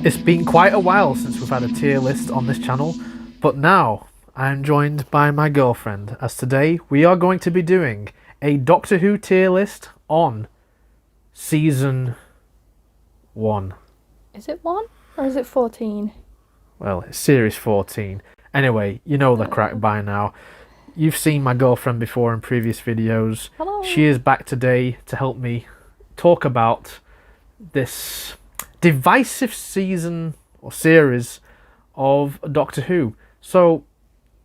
It's been quite a while since we've had a tier list on this channel, but now I'm joined by my girlfriend, as today we are going to be doing a Doctor Who tier list on Season 1. Is it 1 or is it 14? Well, it's Series 14. Anyway, you know the crack by now. You've seen my girlfriend before in previous videos. Hello. She is back today to help me talk about this divisive season or series of Doctor Who. So,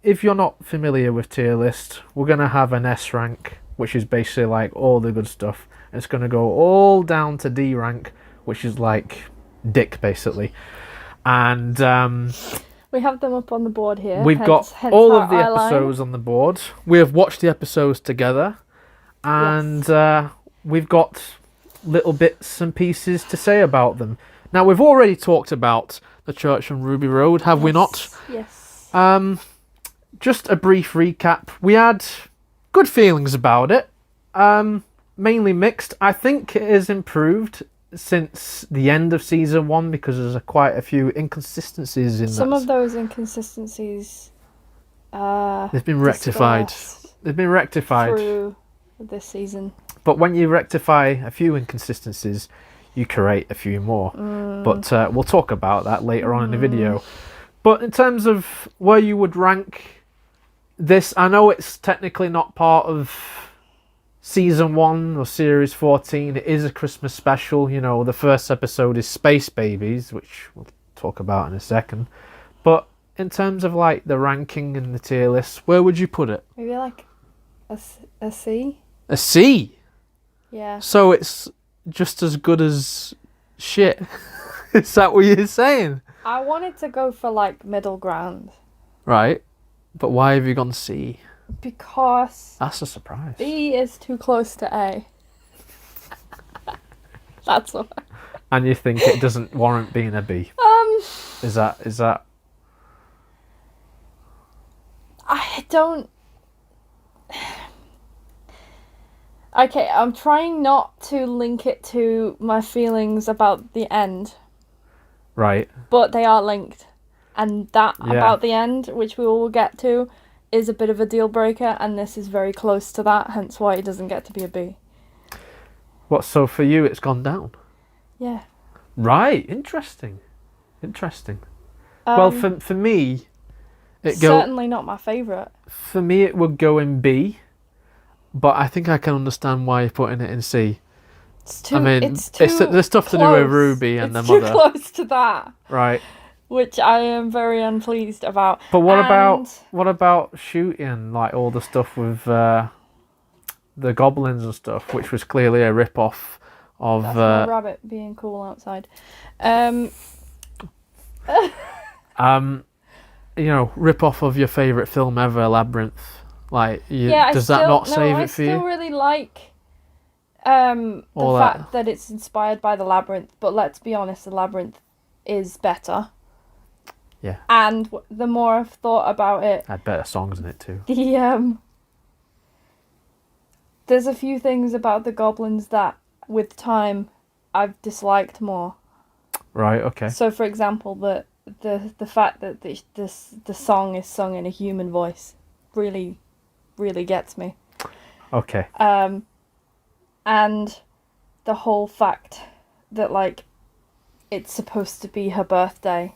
if you're not familiar with tier list, we're going to have an S rank, which is basically like all the good stuff. It's going to go all down to D rank, which is like dick, basically. And we have them up on the board here. We've got all of the episodes on the board. We have watched the episodes together, and yes. We've got little bits and pieces to say about them. Now, we've already talked about the Church on Ruby Road, have we not? Yes. Just a brief recap. We had good feelings about it. Mainly mixed. I think it has improved since the end of Season 1 because there's quite a few inconsistencies in Some of those inconsistencies they've been rectified. They've been rectified through this season. But when you rectify a few inconsistencies, you create a few more. But we'll talk about that later on in the video. But in terms of where you would rank this, I know it's technically not part of Season 1 or Series 14. It is a Christmas special. You know, the first episode is Space Babies, which we'll talk about in a second. But in terms of like the ranking and the tier list, where would you put it? Maybe like a C? A C? Yeah. So it's just as good as shit. Is that what you're saying? I wanted to go for like middle ground. Right. But why have you gone C? Because that's a surprise. B is too close to A. That's why. And you think it doesn't warrant being a B? Is that? I don't. Okay, I'm trying not to link it to my feelings about the end. Right. But they are linked. And that about the end, which we will get to, is a bit of a deal breaker, and this is very close to that, hence why it doesn't get to be a B. What, so for you it's gone down? Yeah. Right, interesting. Well, for me, certainly not my favourite. For me it would go in B, but I think I can understand why you're putting it in C. It's too, I mean, it's the stuff to do with Ruby and the mother. It's too close to that. Right. Which I am very unpleased about. But what about shooting, like all the stuff with the goblins and stuff, which was clearly a rip-off of... That's my rabbit being cool outside. You know, rip-off of your favourite film ever, Labyrinth. Like, does that not save it for you? I still really like the fact that it's inspired by the Labyrinth, but let's be honest, the Labyrinth is better. Yeah. And the more I've thought about it... Had better songs in it too. There's a few things about the goblins that, with time, I've disliked more. Right, okay. So, for example, the fact that the song is sung in a human voice really, really gets me. Okay. And the whole fact that, like, it's supposed to be her birthday.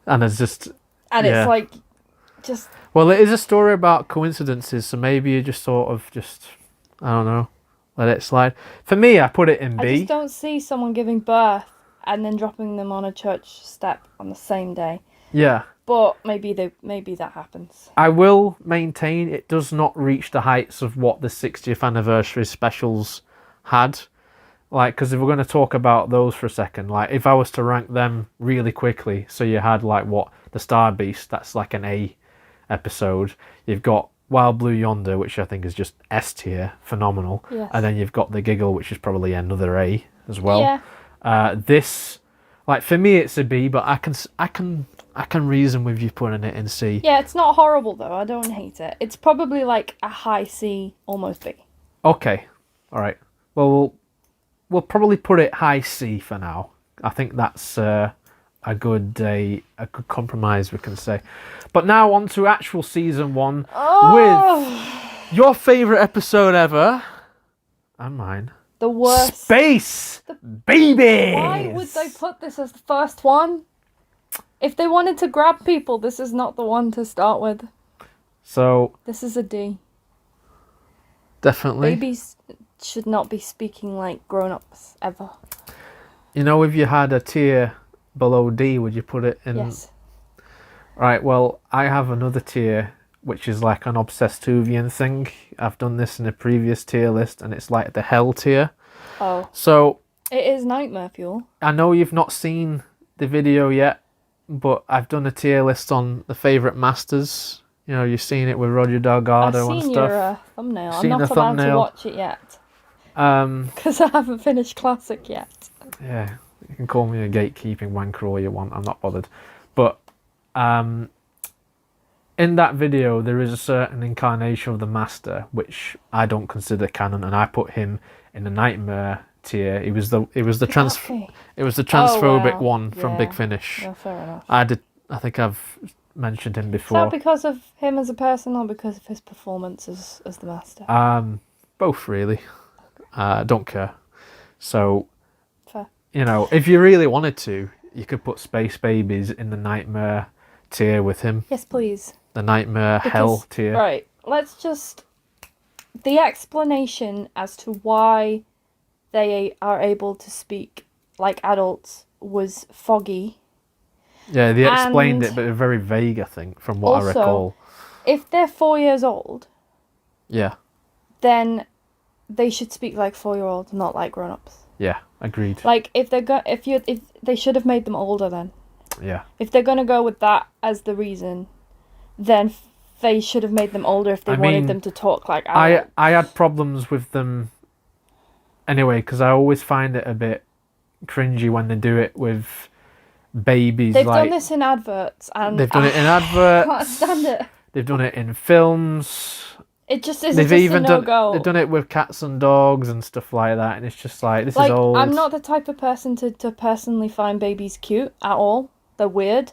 And it's just... And it's like, just... Well, it is a story about coincidences, so maybe you just sort of I don't know, let it slide. For me, I put it in B. I just don't see someone giving birth and then dropping them on a church step on the same day. Yeah. But maybe that happens. I will maintain it does not reach the heights of what the 60th anniversary specials had. Like, because if we're going to talk about those for a second, like, if I was to rank them really quickly, so you had, like, the Star Beast, that's like an A episode. You've got Wild Blue Yonder, which I think is just S tier, phenomenal. Yes. And then you've got The Giggle, which is probably another A as well. Yeah. This, like, for me, it's a B, but I can reason with you putting it in C. Yeah, it's not horrible, though. I don't hate it. It's probably, like, a high C, almost B. Okay. All right. Well, we'll probably put it high C for now. I think that's a good compromise, we can say. But now on to actual season 1 with your favourite episode ever and mine. The worst. Space Babies! Why would they put this as the first one? If they wanted to grab people, this is not the one to start with. So... This is a D. Definitely. Babies should not be speaking like grown-ups, ever. You know, if you had a tier below D, would you put it in... Yes. Right, well, I have another tier, which is like an Obsesstuvian thing. I've done this in a previous tier list, and it's like the hell tier. Oh. So... It is nightmare fuel. I know you've not seen the video yet, but I've done a tier list on the favourite masters. You know, you've seen it with Roger Delgado and stuff. I've seen your thumbnail. I'm Seen not the allowed thumbnail. to watch it yet. Because I haven't finished Classic yet. Yeah, you can call me a gatekeeping wanker all you want. I'm not bothered. But in that video, there is a certain incarnation of the Master, which I don't consider canon, and I put him in the Nightmare tier. It was the transphobic one from Big Finish. Yeah, fair enough. I think I've mentioned him Is before. that because of him as a person or because of his performance as the Master? Both really. Don't care. So, Fair. you know, if you really wanted to, you could put Space Babies in the Nightmare tier with him. Yes, please. The Nightmare Hell tier. Right, let's just... The explanation as to why they are able to speak like adults was foggy. Yeah, they explained it, but they're very vague, I think, from what I recall. If they're 4 years old, yeah, then they should speak like 4-year-olds, not like grown-ups. Yeah, agreed. Like if they should have made them older then. Yeah. If they're gonna go with that as the reason, then they should have made them older if they wanted them to talk like adults. I had problems with them anyway, because I always find it a bit cringy when they do it with babies. They've done this in adverts, and they've done it in adverts. I can't stand it. They've done it in films. It just is a no-go. They've done it with cats and dogs and stuff like that, and it's just like, this is old. I'm not the type of person to personally find babies cute at all. They're weird.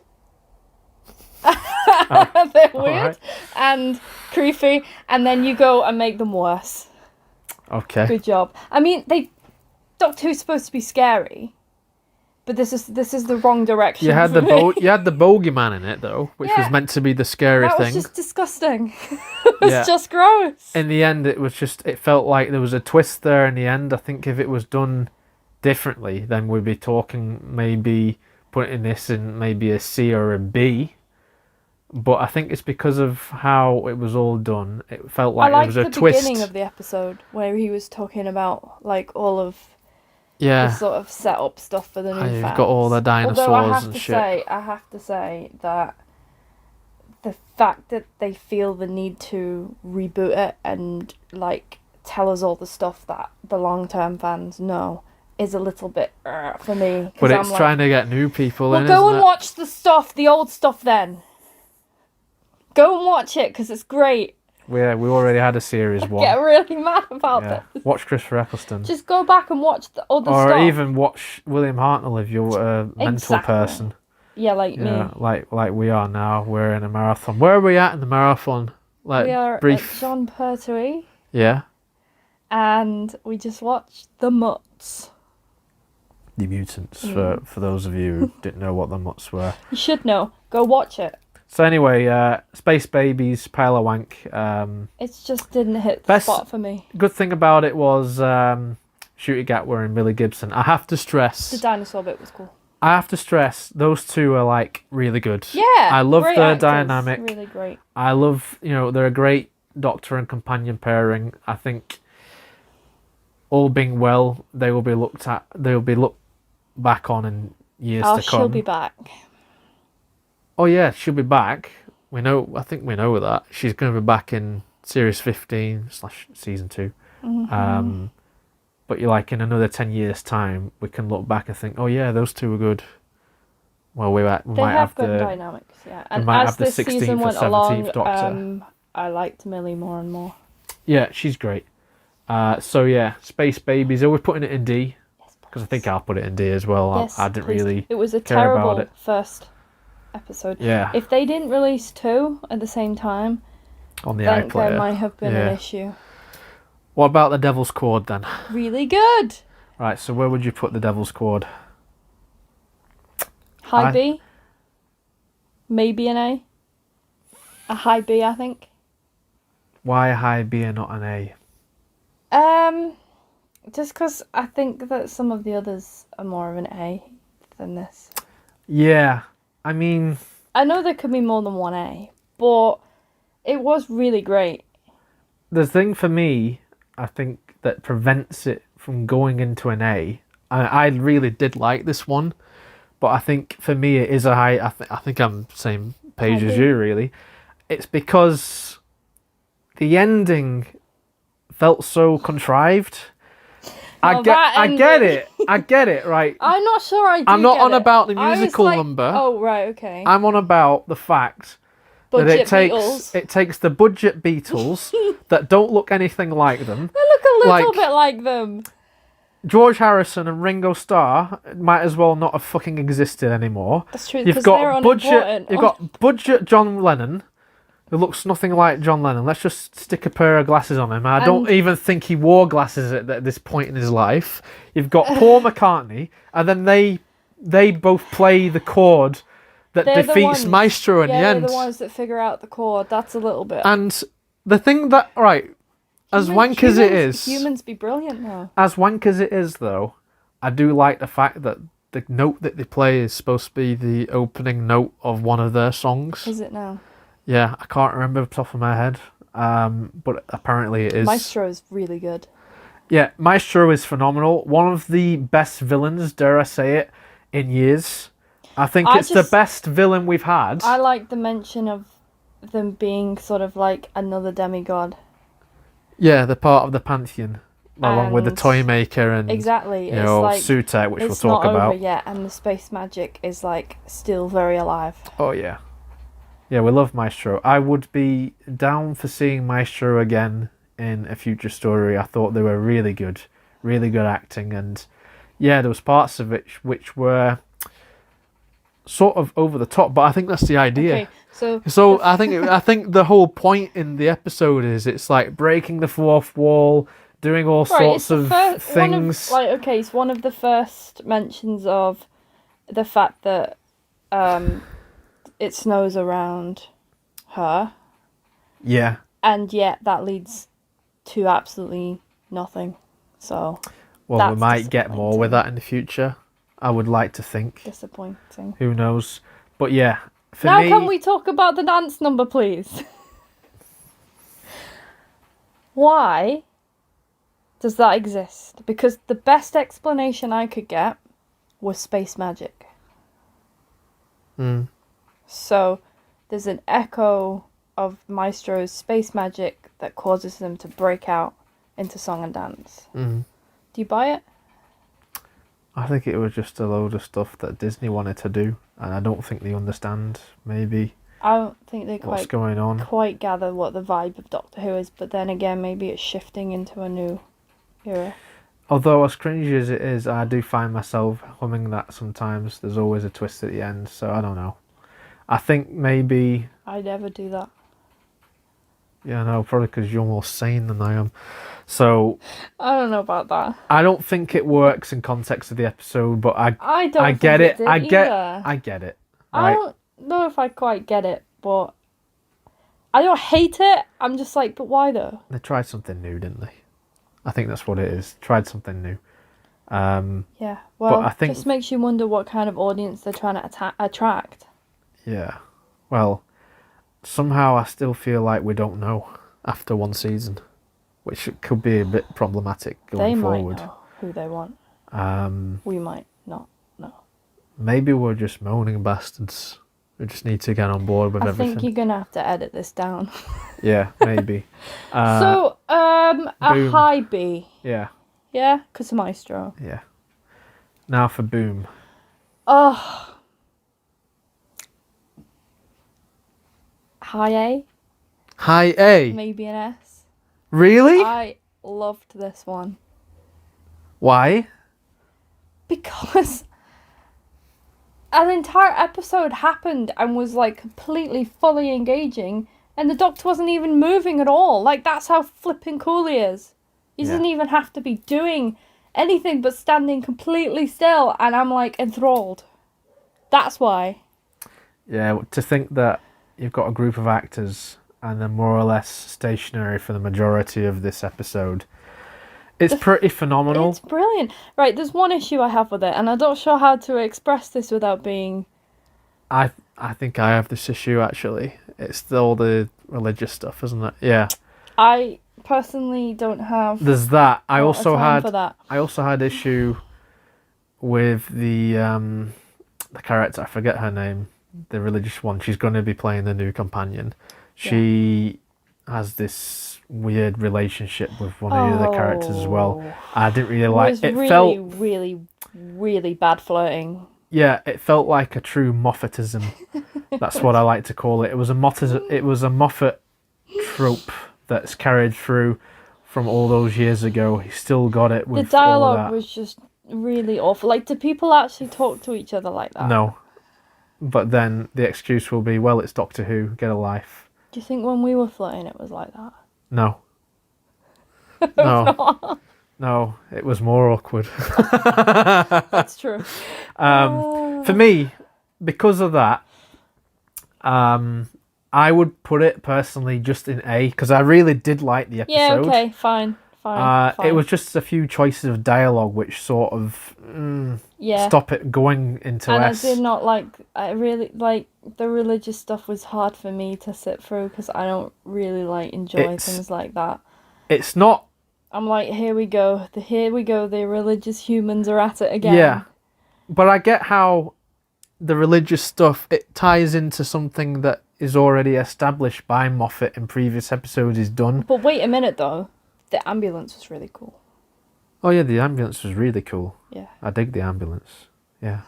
They're weird and creepy, and then you go and make them worse. Okay. Good job. I mean, Doctor Who's supposed to be scary, but this is the wrong direction. You had the bogeyman in it though, which was meant to be the scary thing. That was just disgusting. It was just gross. In the end, it felt like there was a twist there in the end. I think if it was done differently, then we'd be talking maybe putting this in maybe a C or a B. But I think it's because of how it was all done. It felt like there was a twist. I liked the beginning of the episode where he was talking about like all of the sort of set up stuff for the new fans. You've got all the dinosaurs and shit. I have to say that the fact that they feel the need to reboot it and like tell us all the stuff that the long-term fans know is a little bit for me. But it's trying to get new people in, go and watch the old stuff then. Go and watch it because it's great. Yeah, we already had a series one. I get really mad about this. Watch Christopher Eccleston. Just go back and watch the other stuff. Or even watch William Hartnell if you're a mental person. Yeah, like me. Like we are now. We're in a marathon. Where are we at in the marathon? Like we are brief. At Jean Pertwee. Yeah. And we just watched The Mutts. The Mutants, for those of you who didn't know what the Mutts were. You should know. Go watch it. So anyway, Space Babies, pile of wank. It just didn't hit the spot for me. Good thing about it was Shooty Gatwa and Billy Gibson. I have to stress... The dinosaur bit was cool. I have to stress, those two are like really good. Yeah, I love their actors, dynamic. Really great. I love, they're a great doctor and companion pairing. I think all being well, they will be looked back on in years to come. She'll be back. Oh yeah, she'll be back. I think we know that. She's going to be back in Series 15/Season 2. Mm-hmm. But you're like, in another 10 years' time, we can look back and think, oh yeah, those two were good. Well, they might have good the dynamics, yeah. And might as have the this 16th season or went 17th along, Doctor. I liked Millie more and more. Yeah, she's great. So yeah, Space Babies. Are we putting it in D? Yes, please. Because I think I'll put it in D as well. Yes, I didn't please. really It was a care about terrible it. first episode. Yeah. If they didn't release 2 at the same time, On the I think iPlayer. there might have been Yeah. an issue. What about the Devil's Chord then? Really good. Right, so where would you put the Devil's Chord? High B. Maybe an A. A high B, I think. Why a high B and not an A? Just because I think that some of the others are more of an A than this. Yeah, I mean... I know there could be more than one A, but it was really great. The thing for me, I think, that prevents it from going into an A, I really did like this one, but I think for me it is a high... I think I'm same page as you, really. It's because the ending felt so contrived. I get it, right? I'm not sure I do I'm not get on it. about the I was musical like, number. Oh, right, okay. I'm on about the fact Budget that Beatles. it takes the budget Beatles that don't look anything like them. They look a little like- bit like them. George Harrison and Ringo Starr might as well not have fucking existed anymore. That's true, You've because they're got budget. unimportant. You've got budget John Lennon, who looks nothing like John Lennon. Let's just stick a pair of glasses on him. I don't even think he wore glasses at this point in his life. You've got Paul McCartney, and then they both play the chord that They're the defeats ones- Maestro in the they're end. the ones that figure out the chord. That's a little bit. And the thing that, right, as wank as it is, Humans be brilliant though. as wank as it is though, I do like the fact that the note that they play is supposed to be the opening note of one of their songs. Is it now? Yeah, I can't remember off the top of my head, but apparently it is. Maestro is really good. Yeah, Maestro is phenomenal. One of the best villains, dare I say it, in years. I think it's the best villain we've had. I like the mention of them being sort of like another demigod. Yeah, they're part of the pantheon, along with the And- toy maker and Exactly. you It's know like Sutek, which we'll it's talk not about. over yet, and the space magic is like still very alive. Oh yeah, yeah, we love Maestro. I would be down for seeing Maestro again in a future story. I thought they were really good acting, and yeah, there was parts of it which were sort of over the top, but I think that's the idea. Okay, So I think the whole point in the episode is it's like breaking the fourth wall, doing all sorts of things. It's one of the first mentions of the fact that it snows around her, Yeah. and yet that leads to absolutely nothing. So Well, we that's might get more with disappointing. that in the future. I would like to think. Disappointing. Who knows? But yeah, for Now me, can we talk about the dance number, please? Why does that exist? Because the best explanation I could get was space magic. Mm, So there's an echo of Maestro's space magic that causes them to break out into song and dance. mm. Do you buy it? I think it was just a load of stuff that Disney wanted to do, and I don't think they understand maybe I don't think they what's going on. quite gather what the vibe of Doctor Who is, but then again, maybe it's shifting into a new era. Although as cringy as it is, I do find myself humming that sometimes. There's always a twist at the end, so I don't know. I think maybe, I'd never do that. yeah, no, probably because you're more sane than I am. So I don't know about that. I don't think it works in context of the episode, but I don't I think get it. did I get either. it. I Right? don't know if I quite get it, but I don't hate it. I'm just like, but why though? They tried something new, didn't they? I think that's what it is. Tried something new. Yeah, well, I think- just makes you wonder what kind of audience they're trying to attract. Yeah. Well, somehow I still feel like we don't know after one season, which could be a bit problematic They going might forward. know who they want. Um, We might not know. maybe we're just moaning bastards. We just need to get on board with I everything. think you're gonna have to edit this down. Yeah, maybe. So, a Boom. high B. Yeah, Yeah, because Maestro. yeah. Now for Boom. Oh. High A, High A. maybe an S. Really? I loved this one. Why? because an entire episode happened and was like completely fully engaging, and the Doctor wasn't even moving at all. Like, that's how flipping cool he is. He doesn't even have to be doing anything but standing completely still, and I'm like enthralled. That's why. Yeah, to think that you've got a group of actors and they're more or less stationary for the majority of this episode. It's pretty phenomenal. It's brilliant. Right, there's one issue I have with it, and I'm not sure how to express this without being... I think I have this issue, actually. It's all the religious stuff, isn't it? Yeah. I personally don't have... There's that. I a also time for that. had issue with the character. I forget her name. The religious one. She's going to be playing the new companion. She has this weird relationship with one of the other characters as well. I didn't really like it. Really, Felt really, really bad flirting. Yeah, it felt like a true Moffatism. That's what I like to call it. It was a Moffat trope that's carried through from all those years ago. He still got it with the dialogue all of that. was just really awful. Like, do people actually talk to each other like that? No. But then the excuse will be, well, it's Doctor Who, get a life. Do you think when we were flirting it was like that? No. No. No, it was more awkward. That's true. For me, because of that, I would put it personally just in A, because I really did like the episode. Yeah, okay, fine. It was just a few choices of dialogue which sort of stop it going into and S. I did not like... I really... Like, the religious stuff was hard for me to sit through, because I don't really, like, enjoy things like that. It's not... I'm like, here we go, the religious humans are at it again. Yeah, but I get how the religious stuff, it ties into something that is already established by Moffat in previous episodes is done. But wait a minute, though. The ambulance was really cool. Oh yeah, the ambulance was really cool. Yeah. I dig the ambulance. Yeah.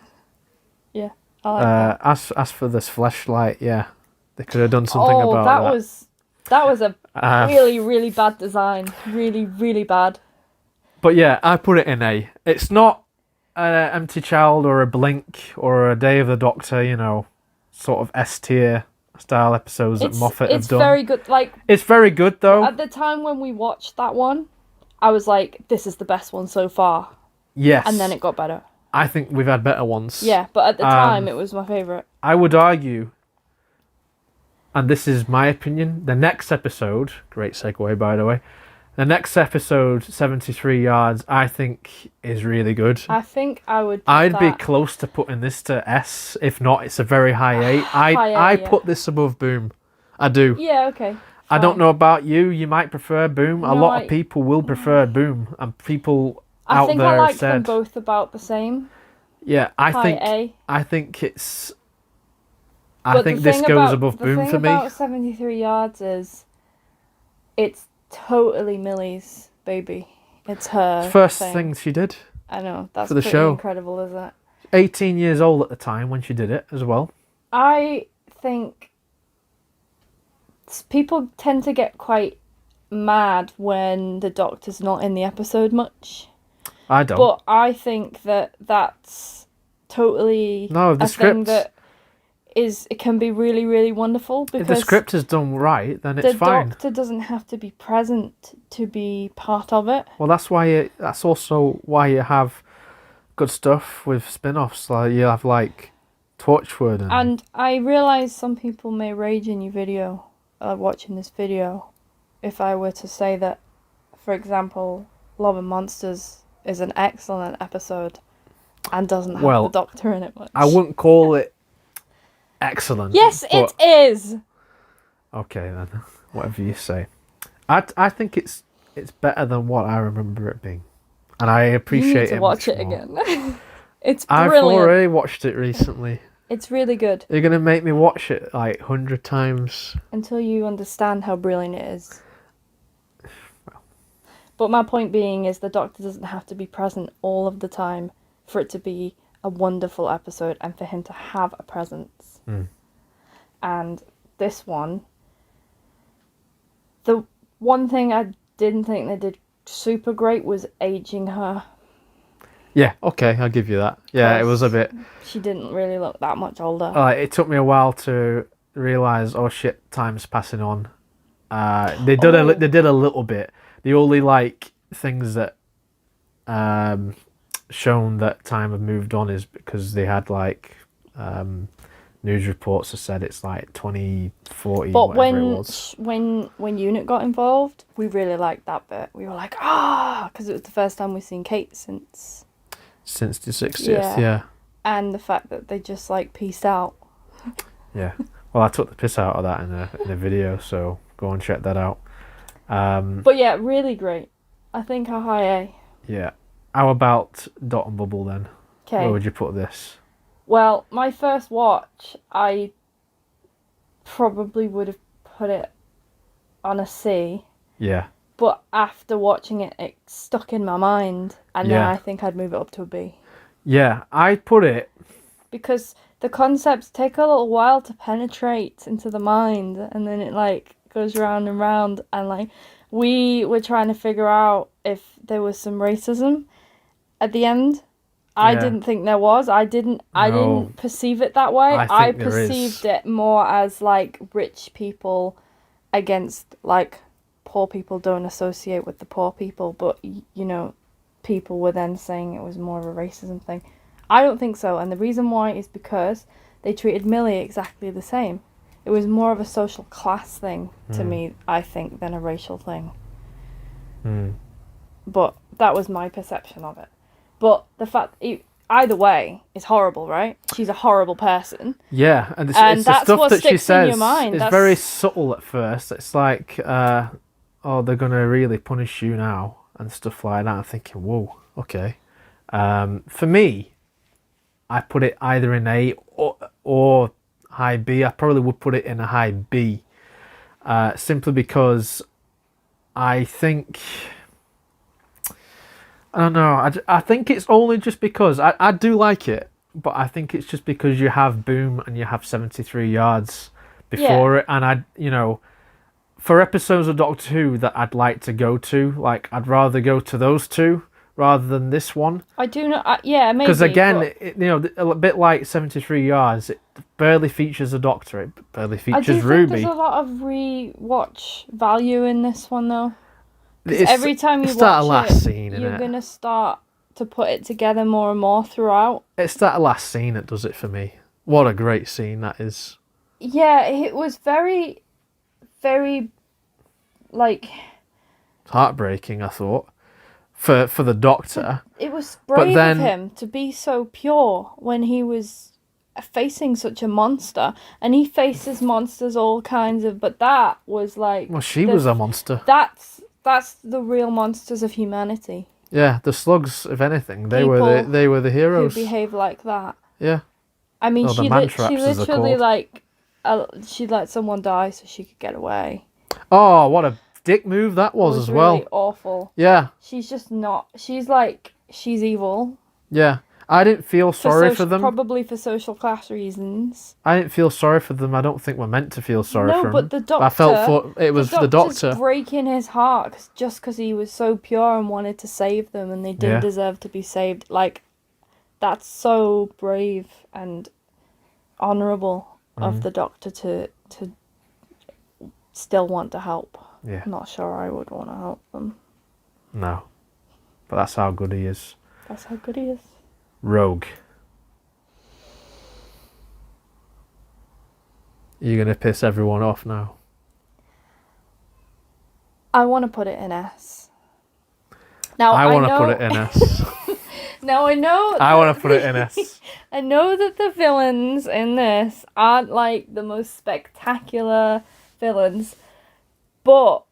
Yeah, I like that. As for this flashlight, yeah, they could have done something about that. That was a really, really bad design. Really, really bad. But yeah, I put it in A. It's not an Empty Child or a Blink or a Day of the Doctor, you know, sort of S tier style episodes that Moffat have done. It's very good. Like, it's very good though. At the time when we watched that one, I was like, this is the best one so far. Yes. And then it got better. I think we've had better ones. Yeah, but at the time it was my favourite. I would argue, and this is my opinion, the next episode, great segue by the way, the next episode, 73 Yards, I think is really good. I think I would I'd be close to putting this to S. If not, it's a very high A. I put this above Boom. I do. Yeah, okay. I don't know about you. You might prefer Boom. A lot of people will prefer Boom. And people out there have said... I think I like them both about the same. Yeah, I think it's... I think this goes above Boom for me. The thing about 73 Yards is it's totally Millie's baby. It's her first thing she did. I know, that's for the pretty show. Incredible, isn't it? 18 years old at the time when she did it as well. I think people tend to get quite mad when the Doctor's not in the episode much. I don't. But I think that that's totally the script thing that it can be really, really wonderful, because if the script is done right, then it's fine. The Doctor doesn't have to be present to be part of it. Well, that's also why you have good stuff with spin-offs. Like you have like Torchwood and I realise some people may rage in your video, watching this video, if I were to say that, for example, Love and Monsters is an excellent episode and doesn't have the Doctor in it much. I wouldn't call it excellent. Yes, it is. Okay then, whatever you say. I think it's better than what I remember it being, and I appreciate it. You need to watch it again. It's brilliant. I've already watched it recently. It's really good. You're gonna make me watch it like 100 times until you understand how brilliant it is. Well. But my point being is the Doctor doesn't have to be present all of the time for it to be a wonderful episode and for him to have a presence. And this one, the one thing I didn't think they did super great was aging her. Yeah, okay, I'll give you that. Yeah, it was a 'Cause bit. She didn't really look that much older. It took me a while to realize, oh shit, time's passing on. Oh. They did a little bit. The only like things that um shown that time have moved on is because they had like news reports that said it's like 2040, But whatever it was. when Unit got involved, we really liked that bit. We were like, because it was the first time we've seen Kate since. Since the 60th, Yeah. yeah. And the fact that they just like pieced out. Yeah. Well, I took the piss out of that in a video, so go and check that out. But yeah, really great. I think a high A. Yeah. How about Dot and Bubble then? Where Okay. would you put this? Well, my first watch, I probably would have put it on a C. Yeah. But after watching it, it stuck in my mind, and then Yeah. I think I'd move it up to a B. Yeah, I put it. Because the concepts take a little while to penetrate into the mind, and then it like goes round and round, and like we were trying to figure out if there was some racism at the end. I Yeah. didn't think there was. I didn't No. perceive it that way. I I think there is. perceived it more as like rich people against like poor people don't associate with the poor people, but you know, people were then saying it was more of a racism thing. I don't think so, and the reason why is because they treated Millie exactly the same. It was more of a social class thing to me, I think, than a racial thing. But that was my perception of it. But the fact, either way, is horrible, right? She's a horrible person. Yeah, and it's the that's stuff what that she sticks in your says mind. is very subtle at first. It's like, oh, they're gonna really punish you now and stuff like that. I'm thinking, whoa, okay. For me, I put it either in A or high B. I probably would put it in a high B, simply because I think. I don't know. I think it's only just because I do like it, but I think it's just because you have Boom and you have 73 yards before it, and for episodes of Doctor Who that I'd like to go to, like I'd rather go to those two rather than this one. I do not. Yeah, maybe. Because again, a bit like 73 yards, it barely features a Doctor. It barely features I do Ruby. think there's a lot of re-watch value in this one though. Because every time you it's that watch last it, scene, you're innit? gonna start to put it together more and more throughout. It's that last scene that does it for me. What a great scene that is. Yeah, it was very, very, like. Heartbreaking, I thought, for the Doctor. It was brave then, of him to be so pure when he was facing such a monster, and he faces monsters all kinds of. But that was like. Well, she was a monster. That's the real monsters of humanity. Yeah, the slugs, if anything, they People were the heroes. Who behave like that. Yeah. I mean, Or the she man-traps, as they're literally called. she let someone die so she could get away. Oh, what a dick move that was as well. Really awful. Yeah. She's just not. She's evil. Yeah. I didn't feel sorry for them. Probably for social class reasons. I didn't feel sorry for them. I don't think we're meant to feel sorry for them. No, but the Doctor. I felt it was the Doctor. Breaking his heart just because he was so pure and wanted to save them, and they didn't deserve to be saved. Like, that's so brave and honourable of the Doctor to still want to help. Yeah. I'm not sure I would want to help them. No. But that's how good he is. That's how good he is. Rogue. You're going to piss everyone off now. I want to put it in S. Now I want to put it in S. Now I know. I want to put it in S. I know that the villains in this aren't like the most spectacular villains, but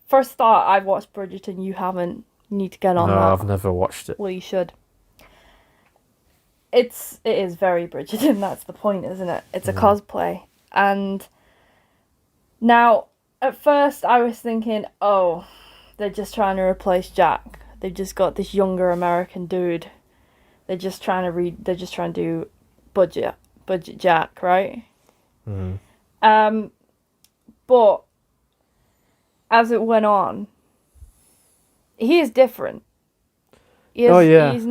first thought, I've watched Bridgerton. You haven't. You need to get on that. No, I've never watched it. Well, you should. It is very Bridgerton. That's the point, isn't it? It's a cosplay, and now at first I was thinking, oh, they're just trying to replace Jack. They've just got this younger American dude. They're just trying to do budget Jack, right? Mm. But as it went on, he is different. Oh, yeah. He's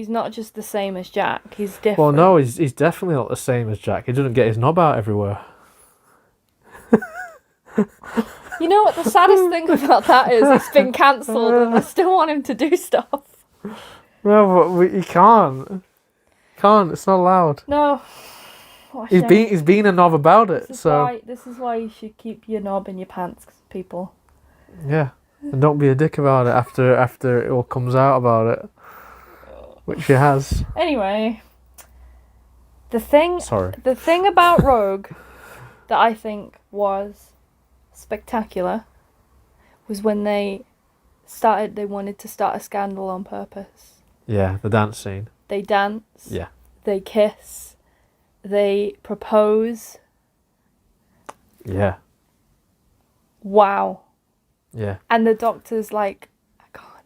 not just the same as Jack. He's different. Well, no, he's definitely not the same as Jack. He doesn't get his knob out everywhere. You know what the saddest thing about that is? It's been cancelled and I still want him to do stuff. No, but he can't. Can't. It's not allowed. No. He's been a knob about it. This is why you should keep your knob in your pants, people. Yeah. And don't be a dick about it after it all comes out about it. Which he has. Anyway. The thing about Rogue that I think was spectacular was when they wanted to start a scandal on purpose. Yeah, the dance scene. They dance. Yeah. They kiss. They propose. Yeah. Wow. Yeah. And the doctor's like, I can't.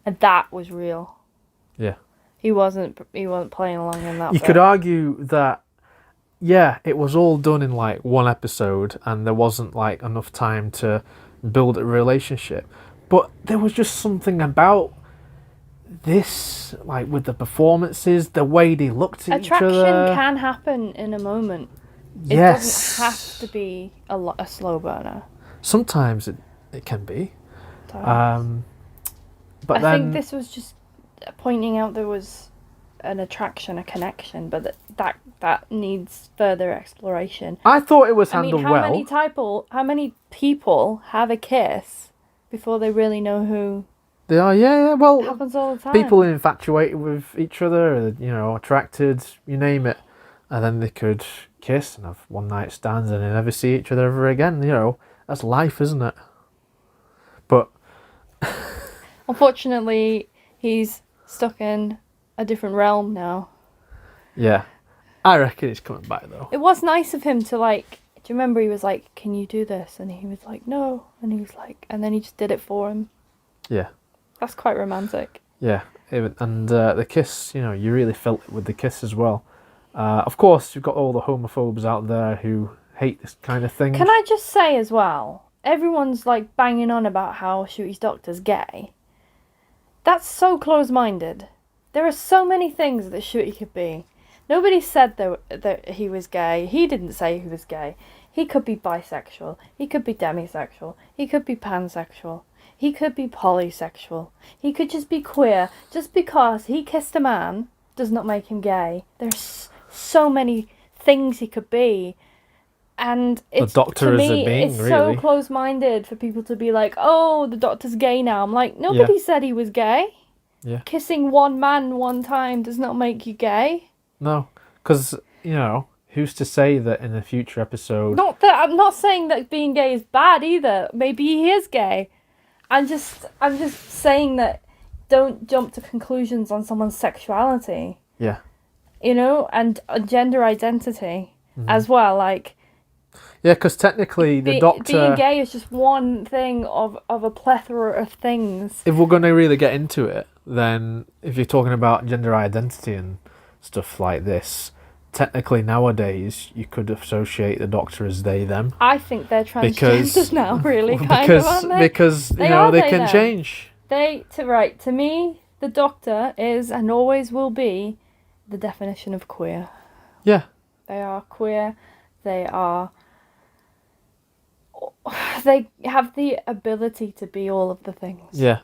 And that was real. Yeah. He wasn't playing along in that. You could argue that, yeah, it was all done in like one episode and there wasn't like enough time to build a relationship. But there was just something about this, like with the performances, the way they looked at each other. Attraction can happen in a moment. It doesn't have to be a slow burner. Sometimes it can be. But I think this was just pointing out there was an attraction, a connection, but that needs further exploration. I thought it was handled well. How many people have a kiss before they really know who they are? Yeah. Well, it happens all the time. People infatuated with each other, attracted, you name it, and then they could kiss and have one night stands and they never see each other ever again. That's life, isn't it? But unfortunately, he's stuck in a different realm now. Yeah. I reckon he's coming back though. It was nice of him to do you remember he was like, can you do this? And he was like, no. And he was like, and then he just did it for him. Yeah. That's quite romantic. Yeah. And the kiss, you really felt it with the kiss as well. Of course, you've got all the homophobes out there who hate this kind of thing. Can I just say as well, everyone's like banging on about how Shooty's doctor's gay. That's so close-minded. There are so many things that Shooty could be. Nobody said that he was gay. He didn't say he was gay. He could be bisexual. He could be demisexual. He could be pansexual. He could be polysexual. He could just be queer. Just because he kissed a man does not make him gay. There's so many things he could be. And it's, the Doctor is a being, it's really so close-minded for people to be like, oh, the Doctor's gay now. I'm like, nobody said he was gay. Yeah. Kissing one man one time does not make you gay. No, because, who's to say that in a future episode... I'm not saying that being gay is bad either. Maybe he is gay. I'm just saying that don't jump to conclusions on someone's sexuality. Yeah. And gender identity as well, like... Yeah, because technically the Doctor... Being gay is just one thing of a plethora of things. If we're going to really get into it, then if you're talking about gender identity and stuff like this, technically nowadays you could associate the Doctor as they, them. I think they're transgenders now, really, aren't they? Because, they can change. To me, the Doctor is and always will be the definition of queer. Yeah. They are queer. They have the ability to be all of the things. Yeah.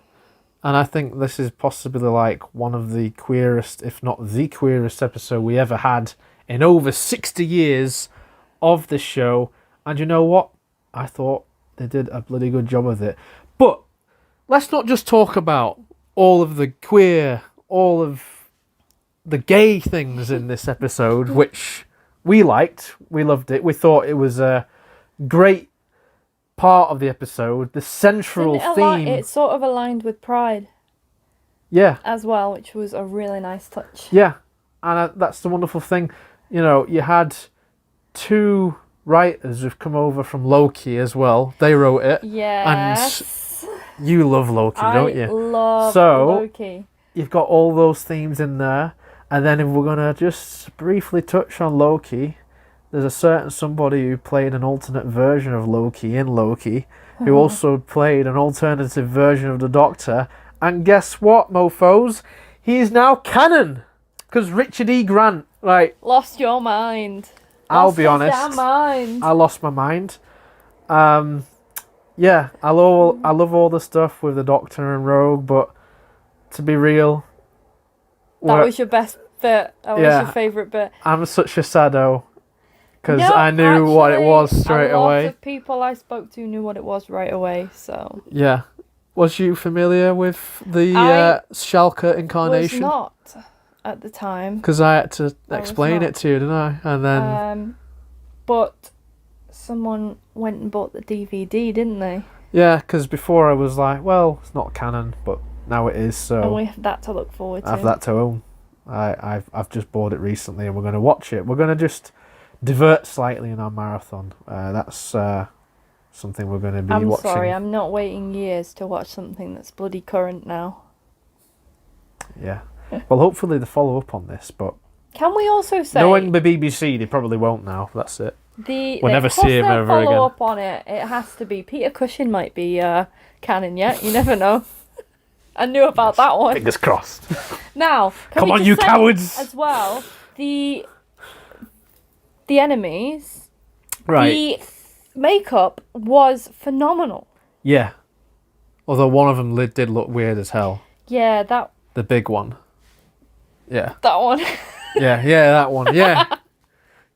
And I think this is possibly like one of the queerest, if not the queerest episode we ever had in over 60 years of the show. And you know what? I thought they did a bloody good job of it. But let's not just talk about all of the queer, all of the gay things in this episode, which we liked. We loved it. We thought it was a great part of the episode. The central theme. It sort of aligned with Pride. Yeah. As well, which was a really nice touch. Yeah. And that's the wonderful thing. You had two writers who've come over from Loki as well. They wrote it. Yes. And you love Loki, don't you? I love Loki. You've got all those themes in there. And then if we're going to just briefly touch on Loki, there's a certain somebody who played an alternate version of Loki in Loki, who also played an alternative version of the Doctor. And guess what, mofos? he is now canon. Because Richard E. Grant, right? Lost your mind. I'll Lost be his honest. damn mind. I lost my mind. Yeah, I love all the stuff with the Doctor and Rogue, but to be real, That was your best bit. That was your favourite bit. I'm such a saddo because No, I knew what it was straight a lot away. of people I spoke to knew what it was right away. So Yeah, was you familiar with the Schalke incarnation? was not at the time. Because I had to I explain was it to you, didn't I? And then but someone went and bought the DVD, didn't they? yeah, because before I was like, well, it's not canon, but now it is. So And we have that to look forward to. I have that to own. I've just bought it recently, and we're going to watch it. We're going to just divert slightly in our marathon. That's something we're going to be watching. I'm sorry, I'm not waiting years to watch something that's bloody current now. Yeah. Well, hopefully they follow up on this, but Can we also say knowing the BBC, they probably won't now. That's it. We'll never of see course him they'll ever follow again. up on it. It has to be. Peter Cushing might be canon yet. You never know. I knew about that one. Fingers crossed. Now, Come on, you cowards! As well, the enemies. Right. The makeup was phenomenal. Yeah. Although one of them did look weird as hell. Yeah, The big one. Yeah. that one. Yeah, that one. Yeah.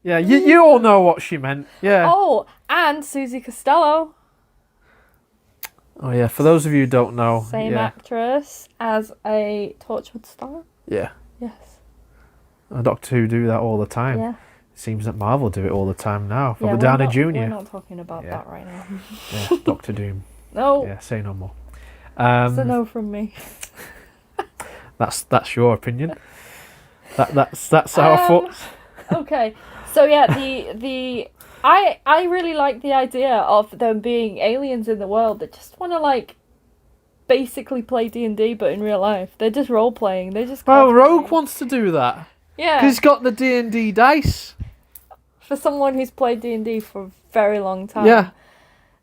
Yeah, you all know what she meant. Yeah. Oh, and Susie Costello, Oh, yeah. For those of you who don't know. same actress as a Torchwood star. Yeah. Yes. Doctor Who do that all the time. Yeah. Seems that Marvel do it all the time now. Yeah, Robert Downey Jr. We're not talking about that right now. Yeah, Doctor Doom. No. Yeah, say no more. It's a no from me. That's your opinion. That's our thoughts. Okay, so yeah, I really like the idea of them being aliens in the world that just want to like basically play D&D, but in real life they're just role playing. They're just Well, cosplaying. Rogue wants to do that. Yeah, Because he's got the D&D dice. for someone who's played D&D for a very long time. Yeah.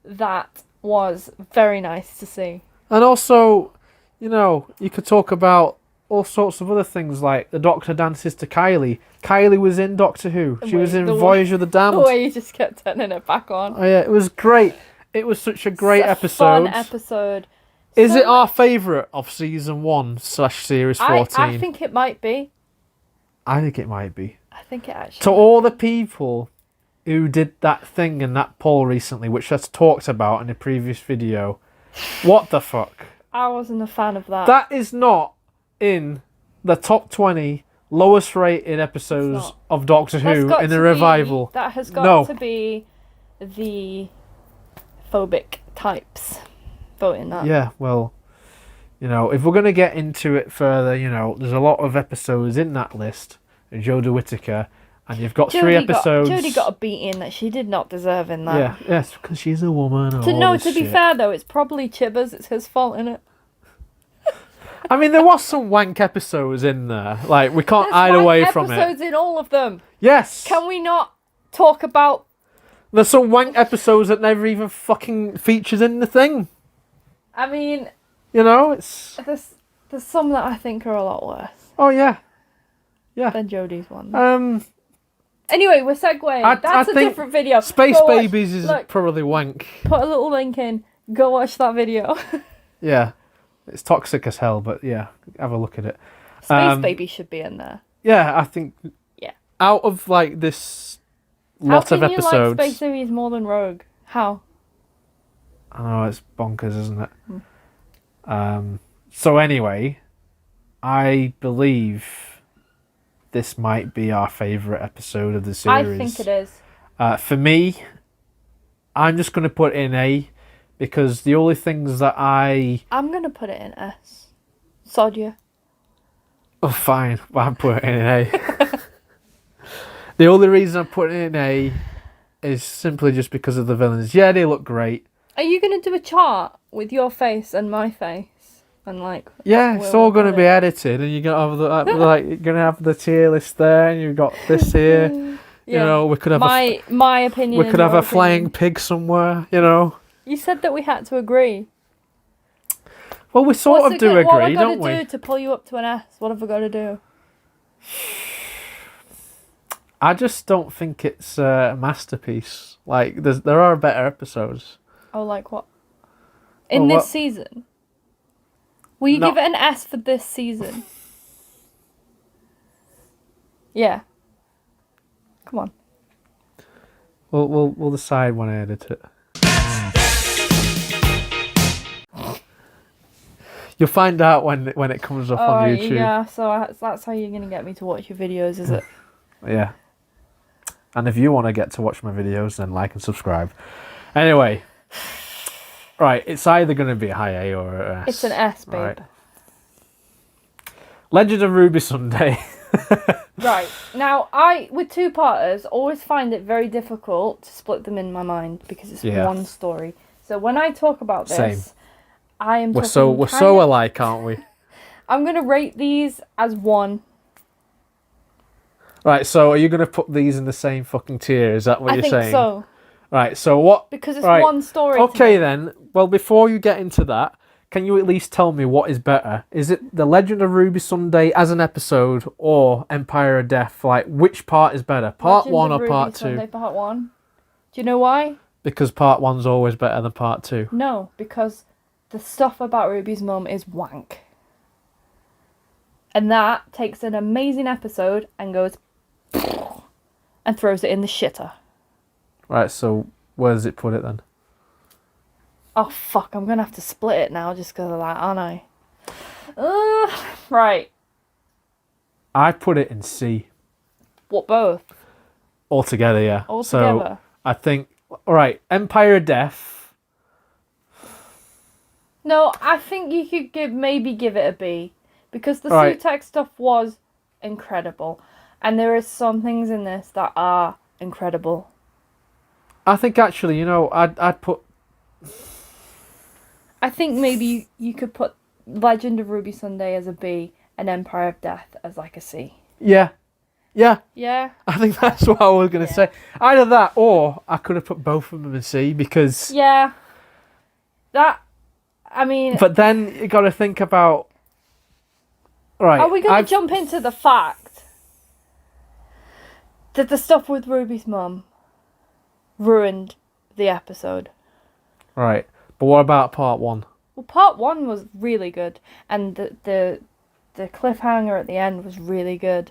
That was very nice to see. And also, you could talk about all sorts of other things, like the Doctor dances to Kylie. Kylie was in Doctor Who. She was in Voyage of the Damned. The way you just kept turning it back on. Oh yeah, it was great. It was such a great episode. Fun episode. Is it our favourite of season 1/series 14? I think it might be. I think it might be. I think it actually. To all the people who did that thing in that poll recently, which I talked about in a previous video, what the fuck? I wasn't a fan of that. That is not in the top 20 lowest rated episodes of Doctor Who in the revival. That has got to be the phobic types voting that. Yeah, well, if we're going to get into it further, there's a lot of episodes in that list. Jodie Whittaker, and you've got 3 episodes. Jodie got a beating that she did not deserve in that. Yeah, yes, because she's a woman. To be fair though, it's probably Chibbers. It's his fault, innit? I mean, there was some wank episodes in there. Like, we can't hide away from it. Episodes in all of them. Yes. Can we not talk about? There's some wank episodes that never even fucking features in the thing. I mean, it's. There's some that I think are a lot worse. Oh yeah. Than Jodie's one. Anyway, we're segueing. I That's a think different video. Space Go watch- Babies is probably wank. Put a little link in. Go watch that video. Yeah. It's toxic as hell, but yeah, have a look at it. Space Baby should be in there. Yeah, I think. Yeah. Out of like this lot of episodes. How can you like Space Babies more than Rogue? How? I know, it's bonkers, isn't it? So anyway, I believe this might be our favourite episode of the series. I think it is. For me, I'm just going to put in A, because the only things that I'm going to put it in S. Sod you. Oh, fine. Well, I'm putting it in A. The only reason I'm putting it in A is simply just because of the villains. Yeah, they look great. Are you going to do a chart with your face and my face? And like, yeah, it's all going to be edited, and you're going to have you're going to have the tier list there, and you've got this here. Yeah. We could have my opinion. We could have a flying pig somewhere. You said that we had to agree. Well, we sort of do agree, what have I got don't to we? do to pull you up to an S? What have I got to do? I just don't think it's a masterpiece. Like, there are better episodes. Oh, like what? In this season? Will you give it an S for this season? Yeah. Come on. We'll decide when I edit it. You'll find out when it comes up on YouTube. Yeah, so that's how you're going to get me to watch your videos, is it? Yeah. And if you want to get to watch my videos, then like and subscribe. Anyway. Right, it's either going to be a high A or an S. It's an S, babe. Right. Legend of Ruby Sunday. Right. Now, with two-parters, always find it very difficult to split them in my mind because it's one story. So when I talk about this, Same. I am We're so alike, aren't we? I'm going to rate these as 1. Right, so are you going to put these in the same fucking tier? Is that what you're saying? I think so. Right, so what... Because it's one story. Okay then, well, before you get into that, can you at least tell me what is better? Is it The Legend of Ruby Sunday as an episode or Empire of Death? Like, which part is better? Part 1 or part 2? Sunday, part 1. Do you know why? Because part 1's always better than part 2. No, because the stuff about Ruby's mum is wank. And that takes an amazing episode and goes... and throws it in the shitter. Right, so where does it put it then? Oh, fuck, I'm going to have to split it now just because of that, aren't I? Right. I put it in C. What, both? Altogether, yeah. Altogether? So, I think... Alright, Empire of Death. No, I think you could maybe give it a B. Because the Sutex stuff was incredible. And there are some things in this that are incredible. I think actually, I'd put... I think maybe you could put Legend of Ruby Sunday as a B and Empire of Death as like a C. Yeah. Yeah. Yeah. I think that's what I was going to say. Either that or I could have put both of them in C because... Yeah. I mean... But then you got to think about... Right. Are we going to jump into the fact that the stuff with Ruby's mum ruined the episode? Right. But what about part 1? Well, part 1 was really good. And the cliffhanger at the end was really good.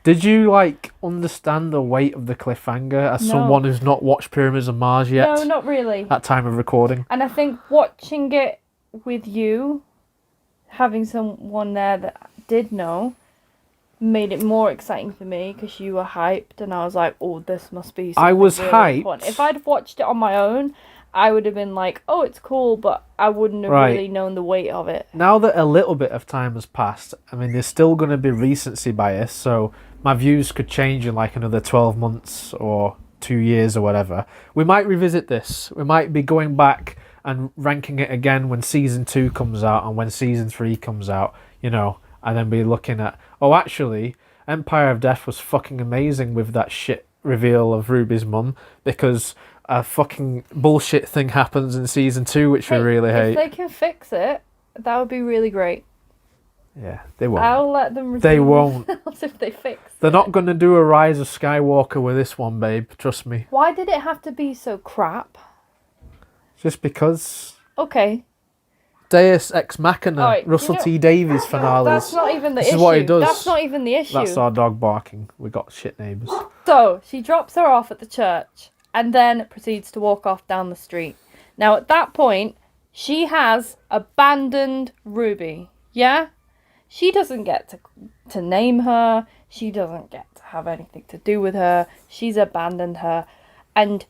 Did you, understand the weight of the cliffhanger as someone who's not watched Pyramids of Mars yet? No, not really. At time of recording. And I think watching it with you, having someone there that did know, made it more exciting for me because you were hyped and I was like, oh, this must be something I was really hyped. important. If I'd watched it on my own, I would have been like, oh, it's cool, but I wouldn't have really known the weight of it. Now that a little bit of time has passed, I mean, there's still going to be recency bias, so my views could change in another 12 months or 2 years or whatever. We might revisit this. We might be going back and ranking it again when season 2 comes out and when season 3 comes out, and then be looking at, oh, actually, Empire of Death was fucking amazing with that shit reveal of Ruby's mum because a fucking bullshit thing happens in season 2 which we really hate. If they can fix it, that would be really great. Yeah, they won't. I'll let them They won't. if they fix it. They're not going to do a Rise of Skywalker with this one, babe. Trust me. Why did it have to be so crap? Just because... Okay. Deus Ex Machina, Russell T Davies finales. That's not even the issue. This is what he does. That's not even the issue. That's our dog barking. We got shit neighbours. So, she drops her off at the church and then proceeds to walk off down the street. Now, at that point, she has abandoned Ruby. Yeah? She doesn't get to name her. She doesn't get to have anything to do with her. She's abandoned her. And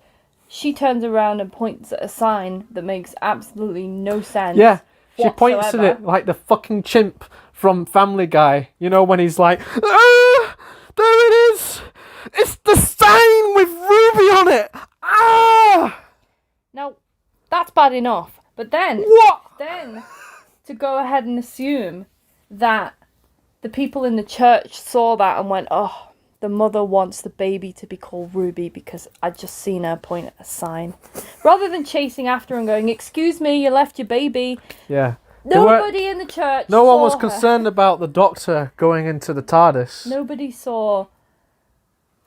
she turns around and points at a sign that makes absolutely no sense. Yeah, she points at whatsoever. it like the fucking chimp from Family Guy. When he's like, ah, there it is! It's the sign with Ruby on it! Ah! Now, that's bad enough. But then... What? Then, to go ahead and assume that the people in the church saw that and went, oh, the mother wants the baby to be called Ruby because I'd just seen her point at a sign. Rather than chasing after and going, excuse me, you left your baby. Yeah. Nobody in the church No one was saw her. concerned about the Doctor going into the TARDIS. Nobody saw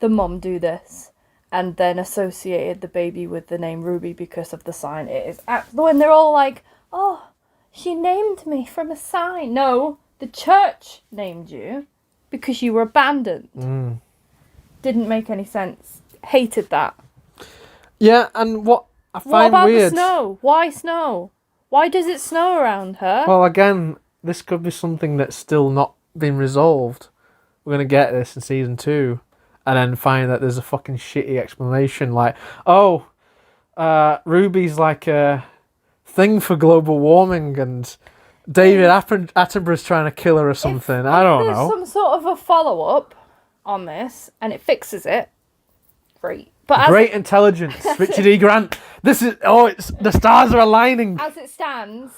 the mum do this and then associated the baby with the name Ruby because of the sign. It is when they're all like, oh, she named me from a sign. No, the church named you because you were abandoned. Didn't make any sense. Hated that. Yeah, and what I find What about weird... the snow? Why snow? Why does it snow around her? Well, again, this could be something that's still not been resolved. We're going to get this in season 2. And then find that there's a fucking shitty explanation like, oh, Ruby's like a thing for global warming and David Attenborough's trying to kill her or something. I don't know. If there's some sort of a follow-up on this and it fixes it, great. But Great intelligence, Richard E. Grant. It's the stars are aligning. As it stands,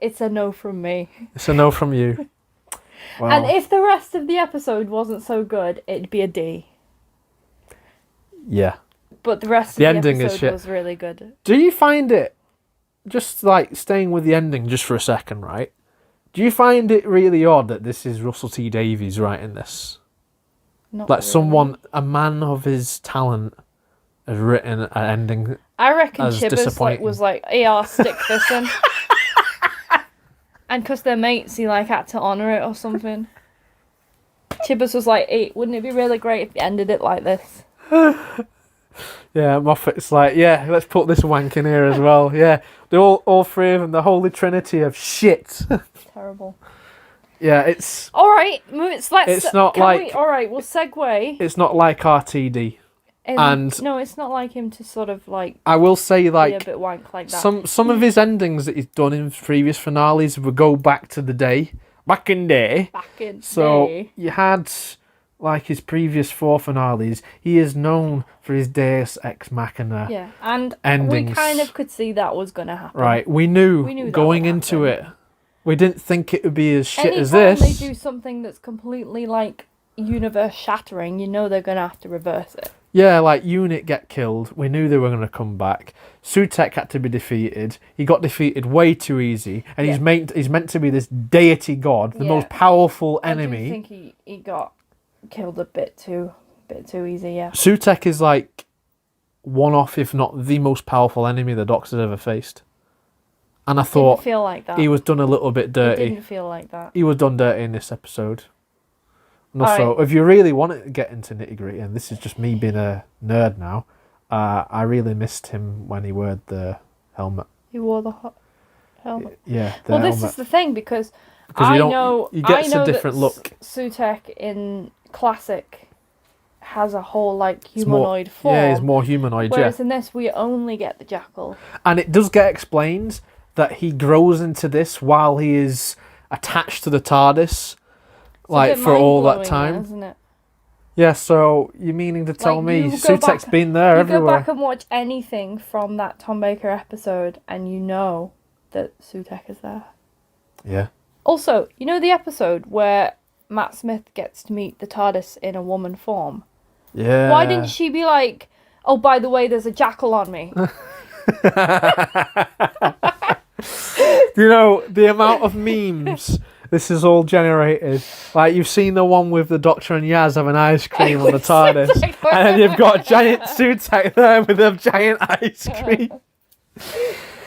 it's a no from me. It's a no from you. Wow. And if the rest of the episode wasn't so good, it'd be a D. Yeah. But the rest of The the ending is episode shit. was really good. Do you find it, just like staying with the ending just for a second, right? Do you find it really odd that this is Russell T Davies writing this? Not Like really. someone, a man of his talent, has written an ending. I reckon as Chibbers disappointing. was like, yeah, I'll stick this in. And because they're mates, he had to honour it or something. Chibbers was like, hey, wouldn't it be really great if you ended it like this? Yeah, Moffat's like, yeah, let's put this wank in here as well. Yeah, they're all three of them, the holy trinity of shit. Terrible. Yeah, it's All right, It's not like- all right, we'll segue. it's not like RTD. And- no, it's not like him to sort of I will say, be a like, bit wank like that. some of his endings that he's done in previous finales would go back to the day, back in day. Back in So day. you had, like, his previous 4 finales. He is known for his Deus Ex Machina. Yeah, and endings. we kind of could see that was going to happen. Right, we knew, We knew that going would into happen. it. We didn't think it would be as shit as Anytime this. they do something that's completely universe shattering, you know they're going to have to reverse it. Yeah, like Unit get killed. We knew they were going to come back. Sutek had to be defeated. He got defeated way too easy, and he's meant to be this deity god, the most powerful enemy. I do think he got killed a bit too easy. Yeah. Sutek is like one off, if not the most powerful enemy the Doctor's ever faced. And I thought Didn't feel like that. he was done a little bit It dirty. didn't feel like that. He was done dirty in this episode. And All also, right. if you really want to get into nitty gritty, and this is just me being a nerd now, I really missed him when he wore the helmet. He wore the helmet. Yeah, the Well, helmet. this is the thing because Because I you don't- know he gets I know a different that look. Sutek in classic has a whole It's more- humanoid form. Yeah, he's more humanoid, Whereas in this, we only get the jackal. And it does get explained that he grows into this while he is attached to the TARDIS, It's a bit for all that mind-blowing, time. isn't it? Yeah, so you're meaning to tell me you go Sutek's back- been there You everywhere? go back and watch anything from that Tom Baker episode, and you know that Sutek is there. Yeah. Also, you know the episode where Matt Smith gets to meet the TARDIS in a woman form? Yeah. Why didn't she be like, oh, by the way, there's a jackal on me? You know, the amount of memes this is all generated. Like, you've seen the one with the Doctor and Yaz having ice cream on the TARDIS. Sutek. And then you've got giant Sutek there with a giant ice cream.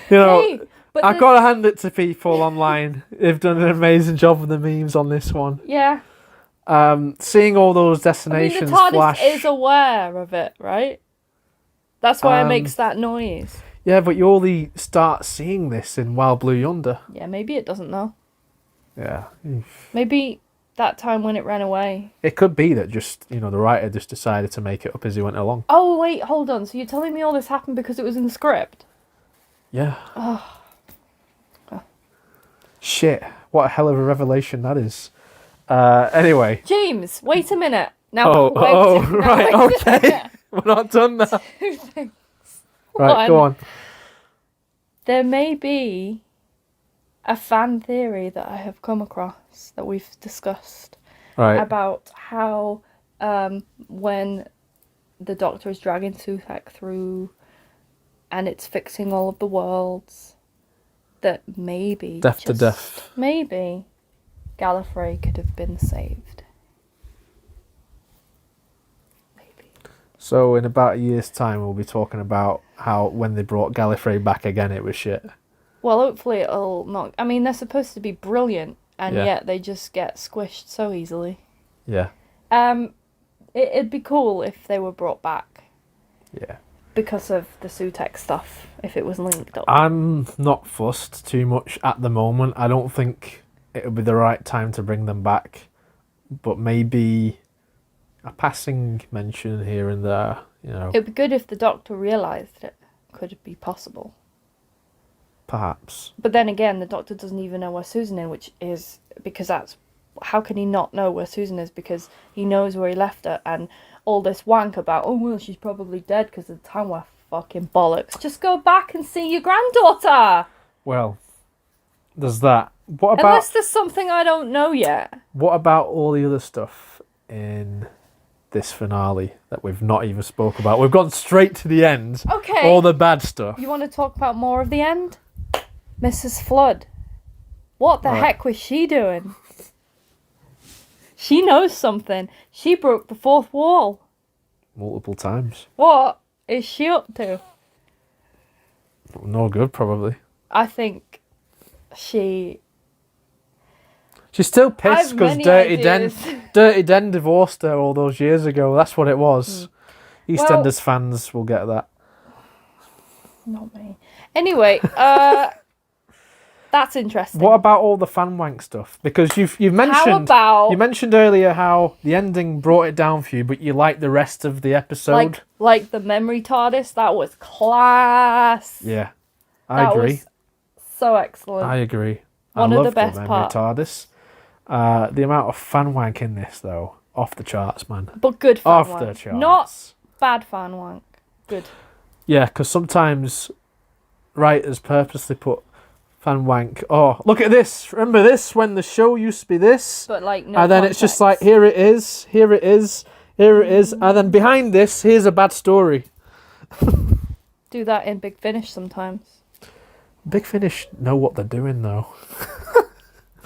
You know, Hey, but I've this- got to hand it to people online. They've done an amazing job with the memes on this one. Yeah. Seeing all those I mean, destinations the TARDIS flash. is aware of it, right? That's why it Um, makes that noise. Yeah, but you only start seeing this in Wild Blue Yonder. Yeah, maybe it doesn't know. Yeah. Maybe that time when it ran away. It could be that just, the writer just decided to make it up as he went along. Oh, wait, hold on. So you're telling me all this happened because it was in the script? Yeah. Oh. Shit. What a hell of a revelation that is. Anyway. James, wait a minute. Now, Oh, wait, oh, now right, wait a okay. minute. We're not done now. Two things. Right, go on. There may be a fan theory that I have come across that we've discussed Right. about how when the Doctor is dragging Sutek through and it's fixing all of the worlds, that maybe, Death to just death. maybe, Gallifrey could have been saved. Maybe. So in about a year's time, we'll be talking about how when they brought Gallifrey back again, it was shit. Well, hopefully it'll not. I mean, they're supposed to be brilliant, and Yeah. yet they just get squished so easily. Yeah. It'd be cool if they were brought back Yeah. because of the Sutek stuff, if it was linked up. I'm not fussed too much at the moment. I don't think it would be the right time to bring them back, but maybe a passing mention here and there, you know. It'd be good if the Doctor realised it could be possible. Perhaps. But then again, the Doctor doesn't even know where Susan is, which is because that's... How can he not know where Susan is? Because he knows where he left her, and all this wank about, oh, well, she's probably dead because of the time were fucking bollocks. Just go back and see your granddaughter! Well, there's that. What about... Unless there's something I don't know yet. What about all the other stuff in this finale that we've not even spoke about? We've gone straight to the end. Okay. All the bad stuff. You want to talk about more of the end? Mrs. Flood. What the heck was she doing? She knows something. She broke the fourth wall. Multiple times. What is she up to? No good, probably. I think she's still pissed because Dirty ideas. Den divorced her all those years ago. That's what it was. EastEnders fans will get that. Not me. Anyway, that's interesting. What about all the fan wank stuff? Because you've mentioned you mentioned earlier how the ending brought it down for you, but you liked the rest of the episode. Like the memory TARDIS, that was class. Yeah, I agree. Was so excellent. I agree. One I of love the best memory parts. TARDIS. The amount of fan wank in this, though, off the charts, man. But good fan Off wank. the charts. Not bad fan wank. Good. Yeah, because sometimes writers purposely put fan wank. Oh, look at this! Remember this when the show used to be this? But like no and then context. it's just like here it is, here it is, here it is, and then behind this, here's a bad story. Do that in Big Finish sometimes. Big Finish know what they're doing though.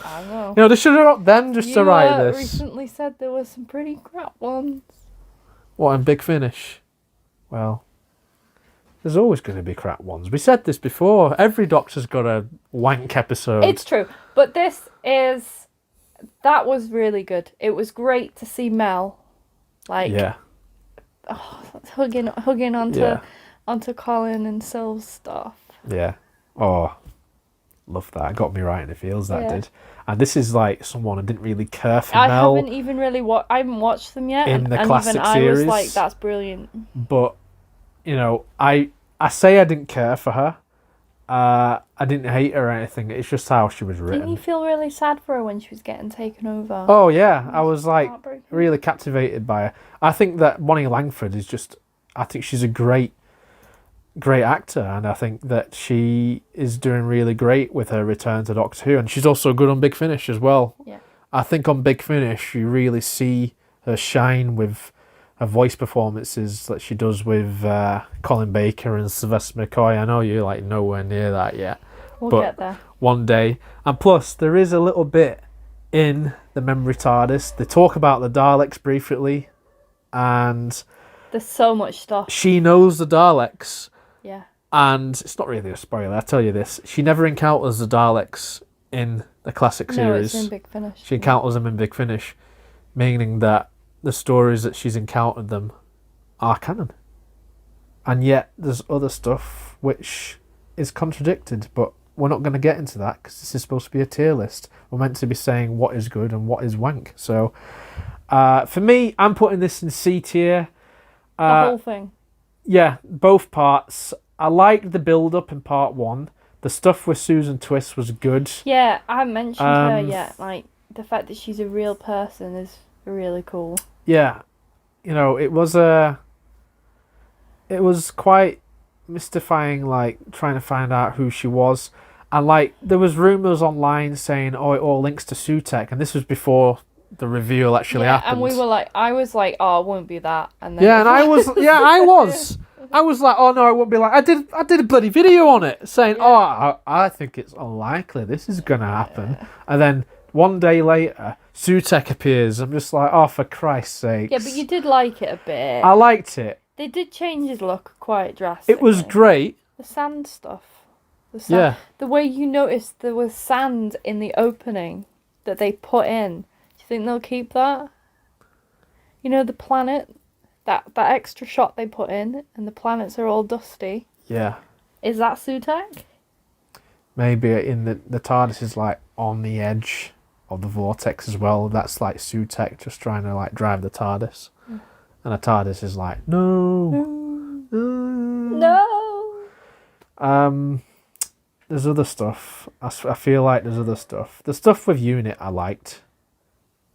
I don't know. You know, they should have got them just to write this. Recently said there were some pretty crap ones. What, in Big Finish? Well, there's always going to be crap ones. We said this before. Every Doctor's got a wank episode. It's true. But that was really good. It was great to see Mel, like, yeah. hugging onto Colin and Syl's stuff. Yeah. Oh, love that. It got me right in the feels, that Yeah. did. And this is like someone I didn't really care for I Mel. haven't even really I haven't watched them yet. In the and classic even series. I was like, that's brilliant. But, you know, I say I didn't care for her. I didn't hate her or anything. It's just how she was written. Didn't you feel really sad for her when she was getting taken over? Oh, yeah. I was like Heartbreaking. really captivated by her. I think that Bonnie Langford is just... I think she's a great actor, and I think that she is doing really great with her return to Doctor Who, and she's also good on Big Finish as well. Yeah. I think on Big Finish you really see her shine with her voice performances that she does with Colin Baker and Sylvester McCoy. I know you're like nowhere near that yet. We'll get there. One day. And plus there is a little bit in the memory TARDIS. They talk about the Daleks briefly, and There's so much stuff. she knows the Daleks. Yeah. And it's not really a spoiler, I tell you this. She never encounters the Daleks in the classic series. No, it's in Big Finish. She encounters them in Big Finish, meaning that the stories that she's encountered them are canon. And yet there's other stuff which is contradicted, but we're not going to get into that because this is supposed to be a tier list. We're meant to be saying what is good and what is wank. So for me, I'm putting this in C tier. The whole thing. Yeah, both parts. I liked the build-up in part one. The stuff with Susan Twist was good. Yeah, I haven't mentioned her yet. Like, the fact that she's a real person is really cool. Yeah, you know, it was quite mystifying, like, trying to find out who she was. And, like, there was rumours online saying, oh, it all links to Sutek, and this was before the reveal actually happened. And I was like, oh, it won't be that. And then yeah, and I was. I was like, oh no, I won't be like, I did a bloody video on it saying, I think it's unlikely this is going to happen. And then one day later, Sutek appears. I'm just like, oh, for Christ's sake. Yeah, but you did like it a bit. I liked it. They did change his look quite drastically. It was great. The sand stuff. Yeah. The way you noticed there was sand in the opening that they put in. Do you think they'll keep that? You know, the planet, that extra shot they put in, and the planets are all dusty. Yeah. Is that Sutek? Maybe in the TARDIS is like on the edge of the vortex as well. That's like Sutek just trying to like drive the TARDIS. And the TARDIS is like, no. There's other stuff. I feel like there's other stuff. The stuff with UNIT I liked.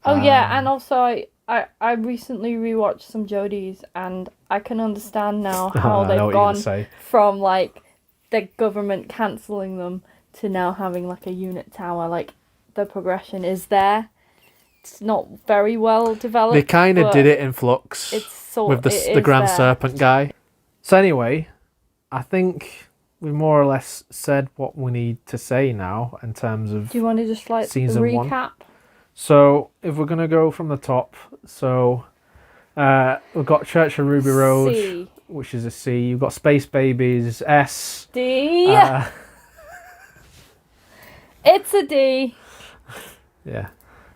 Oh yeah, and also I recently rewatched some Jodies, and I can understand now how they've gone from like the government cancelling them to now having like a unit tower. Like the progression is there. It's not very well developed. They kind of did it in flux with the Grand Serpent guy. So anyway, I think we more or less said what we need to say now in terms of. Do you want to just like season recap? 1. So if we're gonna go from the top, so we've got Church of Ruby Road, C. which is a C. You've got Space Babies, S. D. It's a D. Yeah,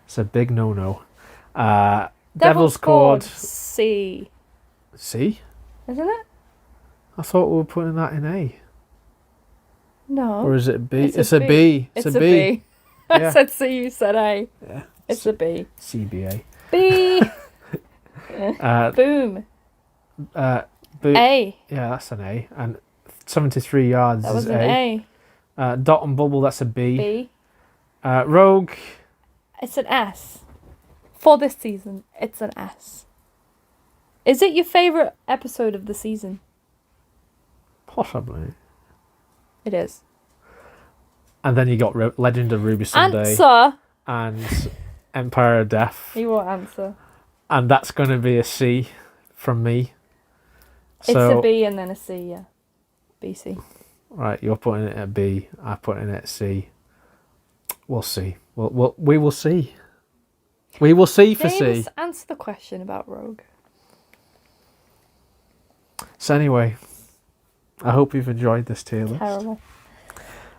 it's a big no-no. Devil's Cord. C. C? Isn't it? I thought we were putting that in A. No. Or is it B? It's a B. It's a B. I Yeah. said C, you said A. Yeah. It's a B. CBA. B. Boom. A. Yeah, that's an A. And 73 yards That was is an A. Dot and Bubble, that's a B. B. Rogue. It's an S. For this season, it's an S. Is it your favourite episode of the season? Possibly. It is. And then you got Legend of Ruby Sunday. Answer. And Empire of Death. He won't answer. And that's going to be a C from me. It's a B and then a C, yeah. BC. Right, you're putting it at B. I'm putting it at C. We'll see. We will see. We will see for James, C. answer the question about Rogue. So anyway, I hope you've enjoyed this tier list. Terrible.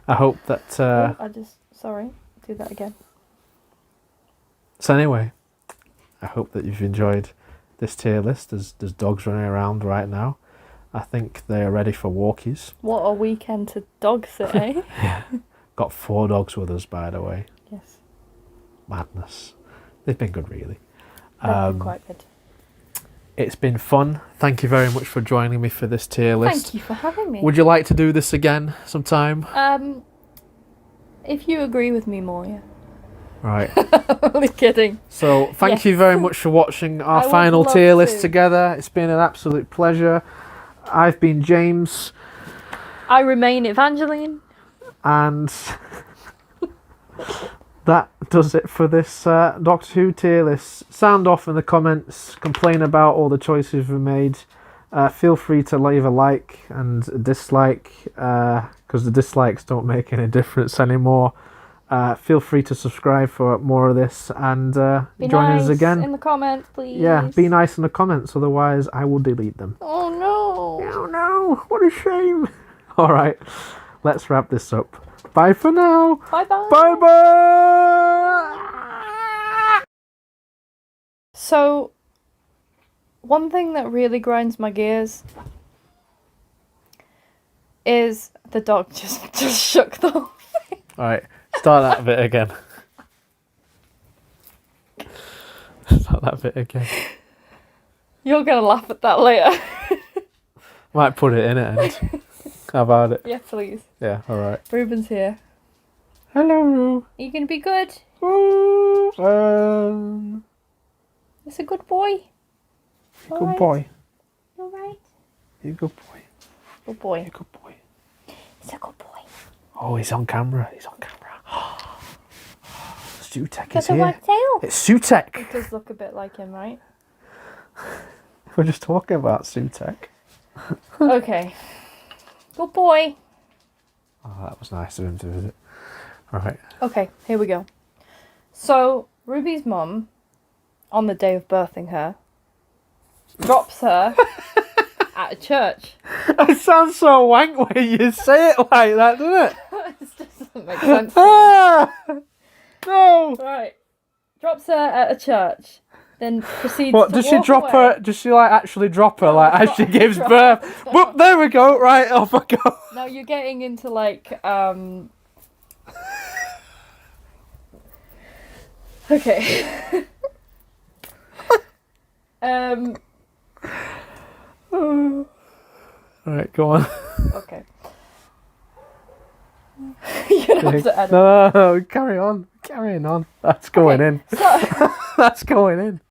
I hope that... Sorry, do that again. So anyway, I hope that you've enjoyed this tier list. There's dogs running around right now. I think they are ready for walkies. What a weekend to dog sit, eh? Yeah. Got 4 dogs with us, by the way. Yes. Madness. They've been good, really. They've been quite good. It's been fun. Thank you very much for joining me for this tier list. Thank you for having me. Would you like to do this again sometime? If you agree with me more, yeah. Right. Only kidding. So thank you very much for watching our I would final love tier list to. together. It's been an absolute pleasure. I've been James. I remain Evangeline. And that does it for this Doctor Who tier list. Sound off in the comments. Complain about all the choices we made. Feel free to leave a like and a dislike, because the dislikes don't make any difference anymore. Feel free to subscribe for more of this, and join us again in the comments, please. Yeah, be nice in the comments, otherwise I will delete them. Oh no. Oh no, what a shame. Alright, let's wrap this up. Bye for now. Bye bye. Bye bye. So, one thing that really grinds my gears is the dog just shook the whole thing. Alright, start that bit again. Start that bit again. You're gonna laugh at that later. Might put it in at end. How about it? Yeah, please. Yeah, alright. Ruben's here. Hello, Ru. Are you gonna be good? Ruben. It's a good boy. Good boy. Alright. You're a good boy. Good boy. You're a good boy. It's a good boy. Oh, he's on camera. He's on camera. Sutek Got is the here. white tail. It's Sutek. It does look a bit like him, right? We're just talking about Sutek. Okay. Good boy. Oh, that was nice of him to visit. Right. Okay, here we go. So, Ruby's mum, on the day of birthing her, drops her at a church. It sounds so wank when you say it like that, doesn't it? It just doesn't make sense to me. Ah! No! Right. Drops her at a church, then proceeds What, to does she walk drop away. her? Does she like actually drop her No, like as drop- she gives drop- birth? drop. Whoop, there we go. Right, off I go. Now you're getting into like okay. Right, go on. Okay. You're gonna have to edit. No, carry on. Carrying on. That's going Okay, in. So That's going in.